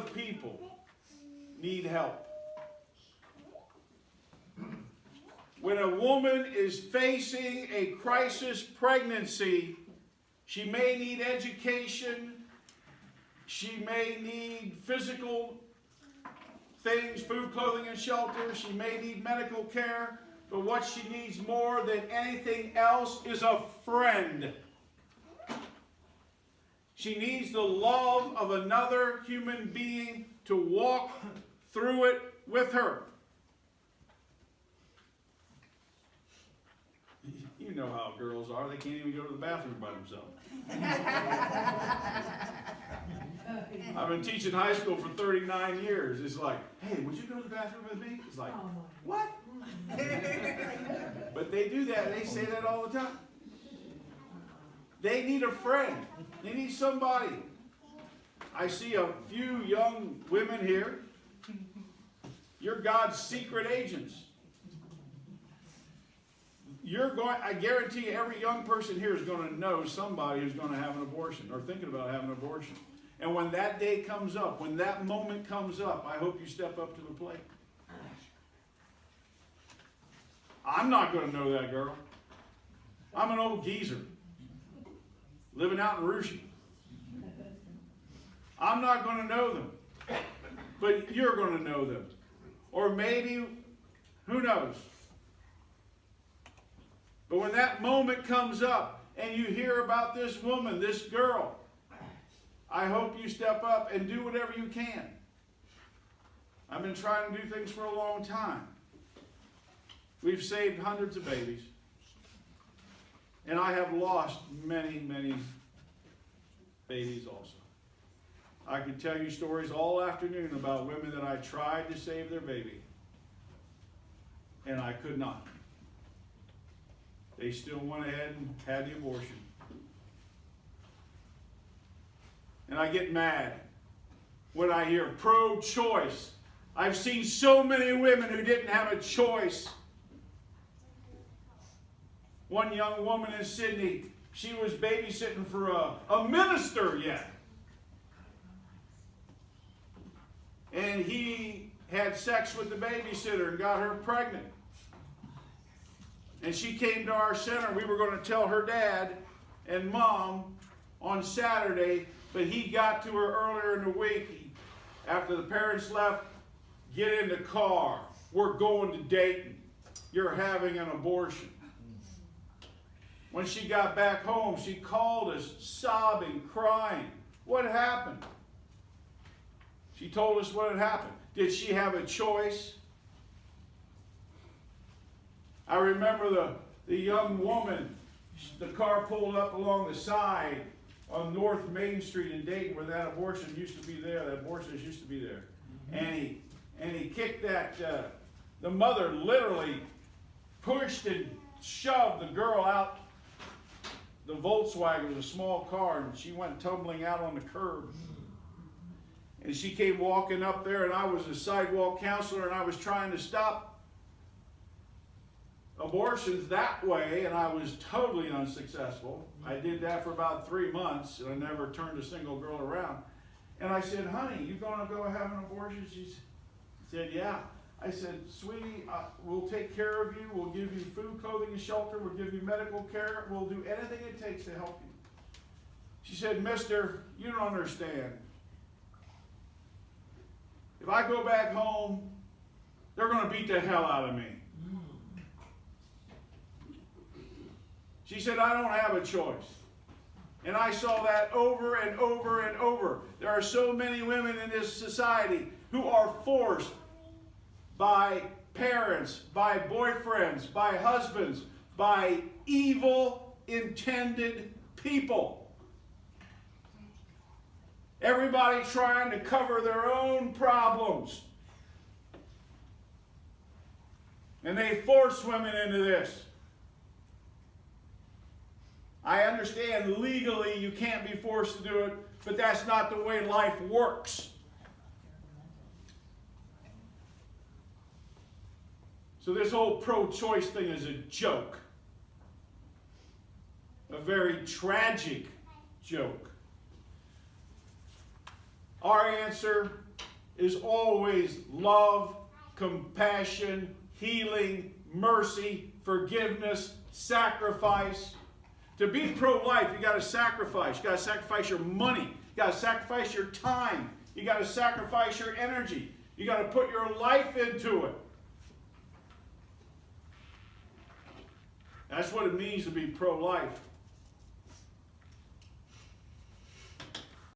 of people need help. When a woman is facing a crisis pregnancy, she may need education, she may need physical things, food, clothing, and shelter, she may need medical care, but what she needs more than anything else is a friend. She needs the love of another human being to walk through it with her. You know how girls are. They can't even go to the bathroom by themselves. I've been teaching high school for 39 years. It's like, hey, would you go to the bathroom with me? It's like, what? But they do that. They say that all the time. They need a friend. They need somebody. I see a few young women here. You're God's secret agents. I guarantee you, every young person here is going to know somebody who's going to have an abortion or thinking about having an abortion. And when that day comes up, when that moment comes up, I hope you step up to the plate. I'm not going to know that girl. I'm an old geezer living out in Rushi. I'm not going to know them. But you're going to know them. Or maybe, who knows? But when that moment comes up and you hear about this woman, this girl, I hope you step up and do whatever you can. I've been trying to do things for a long time. We've saved hundreds of babies. And I have lost many, many babies also. I could tell you stories all afternoon about women that I tried to save their baby. And I could not. They still went ahead and had the abortion. And I get mad when I hear pro-choice. I've seen so many women who didn't have a choice. One young woman in Sydney, she was babysitting for a minister yet. And he had sex with the babysitter and got her pregnant. And she came to our center. We were going to tell her dad and mom on Saturday, but he got to her earlier in the week. After the parents left, get in the car. We're going to Dayton. You're having an abortion. When she got back home, she called us sobbing, crying. What happened? She told us what had happened. Did she have a choice? I remember the young woman, the car pulled up along the side on North Main Street in Dayton where that abortion used to be there, that abortionist used to be there. And he kicked that, the mother literally pushed and shoved the girl out. The Volkswagen was a small car, and she went tumbling out on the curb. And she came walking up there, and I was a sidewalk counselor, and I was trying to stop abortions that way, and I was totally unsuccessful. I did that for about 3 months, and I never turned a single girl around. And I said, honey, you going to go have an abortion? She said, yeah. I said, sweetie, we'll take care of you. We'll give you food, clothing, and shelter. We'll give you medical care. We'll do anything it takes to help you. She said, mister, you don't understand. If I go back home, they're going to beat the hell out of me. She said, I don't have a choice. And I saw that over and over and over. There are so many women in this society who are forced by parents, by boyfriends, by husbands, by evil intended people. Everybody trying to cover their own problems. And they force women into this. I understand legally you can't be forced to do it, but that's not the way life works. So this whole pro-choice thing is a joke. A very tragic joke. Our answer is always love, compassion, healing, mercy, forgiveness, sacrifice. To be pro-life, you got to sacrifice. You got to sacrifice your money. You got to sacrifice your time. You got to sacrifice your energy. You got to put your life into it. That's what it means to be pro-life.